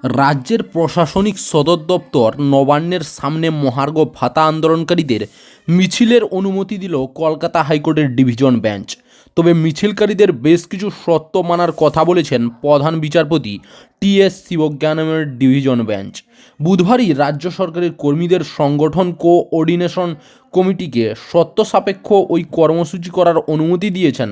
রাজ্যের প্রশাসনিক সদর দপ্তর নবান্নের সামনে মহার্ঘ ভাতা আন্দোলনকারীদের মিছিলের অনুমতি দিল কলকাতা হাইকোর্টের ডিভিশন বেঞ্চ। তবে মিছিলকারীদের বেশ কিছু শর্ত মানার কথা বলেছেন প্রধান বিচারপতি টি.এস. শিবজ্ঞানমের ডিভিশন বেঞ্চ। বুধবারই রাজ্য সরকারের কর্মীদের সংগঠন কোঅর্ডিনেশন কমিটিকে শর্ত সাপেক্ষ ওই কর্মসূচি করার অনুমতি দিয়েছেন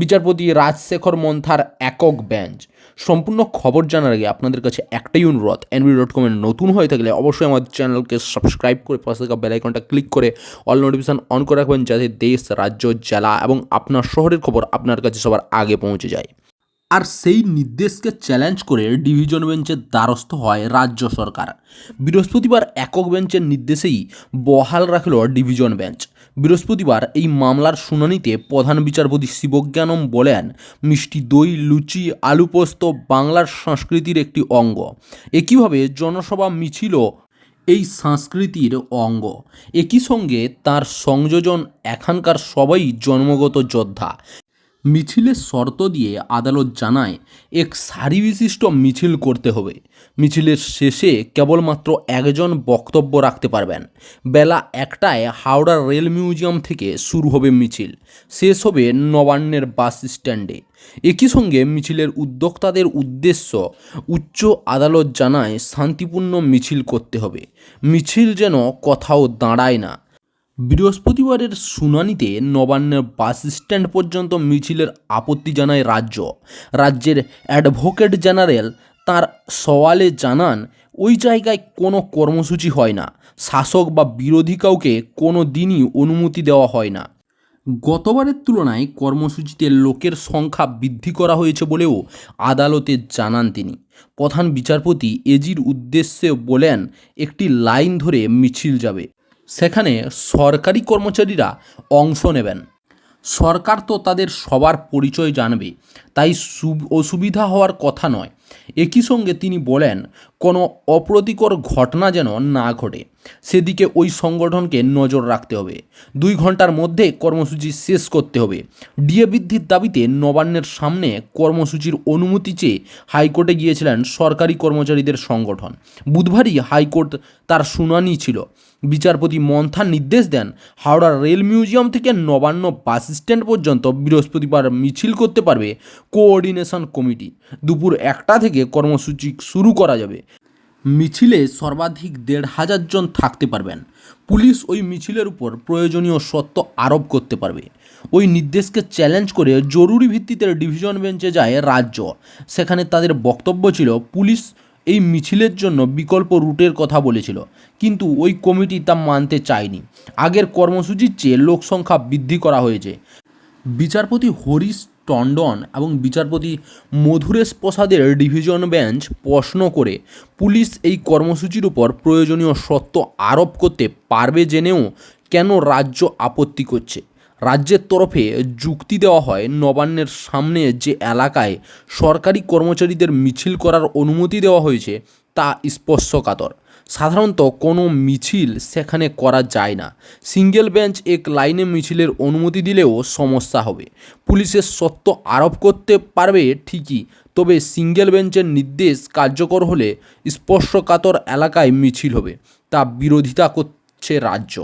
বিচারপতি রাজশেখর মন্থার একক বেঞ্চ। সম্পূর্ণ খবর জানার আগে আপনাদের কাছে একটাই অনুরোধ, NB.com-এর নতুন হয়ে থাকলে অবশ্যই আমাদের চ্যানেলকে সাবস্ক্রাইব করে পাশে থাকা বেল আইকনটা ক্লিক করে অল নোটিফিকেশন অন করে রাখবেন, যাতে দেশ, রাজ্য, জেলা এবং আপনার শহরের খবর আপনার কাছে সবার আগে পৌঁছে যায়। আর সেই নির্দেশকে চ্যালেঞ্জ করে ডিভিশন বেঞ্চের দ্বারস্থ হয় রাজ্য সরকার। বৃহস্পতিবার একক বেঞ্চের নির্দেশেই বহাল রাখল ডিভিশন বেঞ্চ। বৃহস্পতিবার এই মামলার শুনানিতে প্রধান বিচারপতি শিবজ্ঞানম বলেন, মিষ্টি দই, লুচি, আলু পোস্ত বাংলার সংস্কৃতির একটি অঙ্গ। একইভাবে জনসভা মিছিলও এই সংস্কৃতির অঙ্গ। একই সঙ্গে তার সংযোজন এখানকার সবাই জন্মগত যোদ্ধা। মিছিলের শর্ত দিয়ে আদালত জানায়, এক সারি বিশিষ্ট মিছিল করতে হবে। মিছিলের শেষে কেবলমাত্র একজন বক্তব্য রাখতে পারবেন। বেলা 1টায় হাওড়া রেল মিউজিয়াম থেকে শুরু হবে মিছিল, শেষ হবে নবান্নের বাস স্ট্যান্ডে। একই সঙ্গে মিছিলের উদ্যোক্তাদের উদ্দেশ্য উচ্চ আদালত জানায়, শান্তিপূর্ণ মিছিল করতে হবে, মিছিল যেন কোথাও দাঁড়ায় না। বৃহস্পতিবারের শুনানিতে নবান্নের বাস স্ট্যান্ড পর্যন্ত মিছিলের আপত্তি জানায় রাজ্যের অ্যাডভোকেট জেনারেল তার সওয়ালে জানান, ওই জায়গায় কোনো কর্মসূচি হয় না, শাসক বা বিরোধী কাউকে কোনো দিনই অনুমতি দেওয়া হয় না। গতবারের তুলনায় কর্মসূচিতে লোকের সংখ্যা বৃদ্ধি করা হয়েছে বলেও আদালতে জানান তিনি। প্রধান বিচারপতি এজির উদ্দেশ্যে বলেন, একটি লাইন ধরে মিছিল যাবে, সেখানে সরকারি কর্মচারীরা অংশ নেবেন। সরকার তো তাদের সবার পরিচয় জানবে, তাই অসুবিধা হওয়ার কথা নয়। একই সঙ্গে তিনি বলেন, কোনো অপ্রীতিকর ঘটনা যেন না ঘটে, সেদিকে ওই সংগঠনকে নজর রাখতে হবে। 2 ঘন্টার মধ্যে কর্মসূচি শেষ করতে হবে। ডিএ বৃদ্ধির দাবিতে নবান্নের সামনে কর্মসূচির অনুমতি চেয়ে হাইকোর্টে গিয়েছিলেন সরকারি কর্মচারীদের সংগঠন। বুধবারই হাইকোর্ট তার শুনানি ছিল। বিচারপতি মন্থা নির্দেশ দেন, হাওড়া রেল মিউজিয়াম থেকে নবান্ন বাস স্ট্যান্ড পর্যন্ত বৃহস্পতিবার মিছিল করতে পারবে কোঅর্ডিনেশন কমিটি। দুপুর 1টা থেকে কর্মসূচি শুরু করা যাবে। মিছিলে সর্বাধিক 1,500 জন থাকতে পারবেন। পুলিশ ওই মিছিলের উপর প্রয়োজনীয় শর্ত আরোপ করতে পারবে। ওই নির্দেশকে চ্যালেঞ্জ করে জরুরি ভিত্তিতে ডিভিশন বেঞ্চে যায় রাজ্য। সেখানে তাদের বক্তব্য ছিল, পুলিশ এই মিছিলের জন্য বিকল্প রুটের কথা বলেছিল, কিন্তু ওই কমিটি তা মানতে চায়নি। আগের কর্মসূচির চেয়ে লোকসংখ্যা বৃদ্ধি করা হয়েছে। বিচারপতি হরিশ টন্ডন এবং বিচারপতি মধুরেশ প্রসাদের ডিভিশন বেঞ্চ প্রশ্ন করে, পুলিশ এই কর্মসূচির উপর প্রয়োজনীয় শর্ত আরোপ করতে পারবে জেনেও কেন রাজ্য আপত্তি করছে। রাজ্যের তরফে যুক্তি দেওয়া হয়, নবান্নের সামনে যে এলাকায় সরকারি কর্মচারীদের মিছিল করার অনুমতি দেওয়া হয়েছে তা স্পর্শকাতর। সাধারণত কোনো মিছিল সেখানে করা যায় না। সিঙ্গেল বেঞ্চ এক লাইনে মিছিলের অনুমতি দিলেও সমস্যা হবে। পুলিশের শর্ত আরোপ করতে পারবে ঠিকই, তবে সিঙ্গেল বেঞ্চের নির্দেশ কার্যকর হলে স্পর্শকাতর এলাকায় মিছিল হবে, তা বিরোধিতা করছে রাজ্য।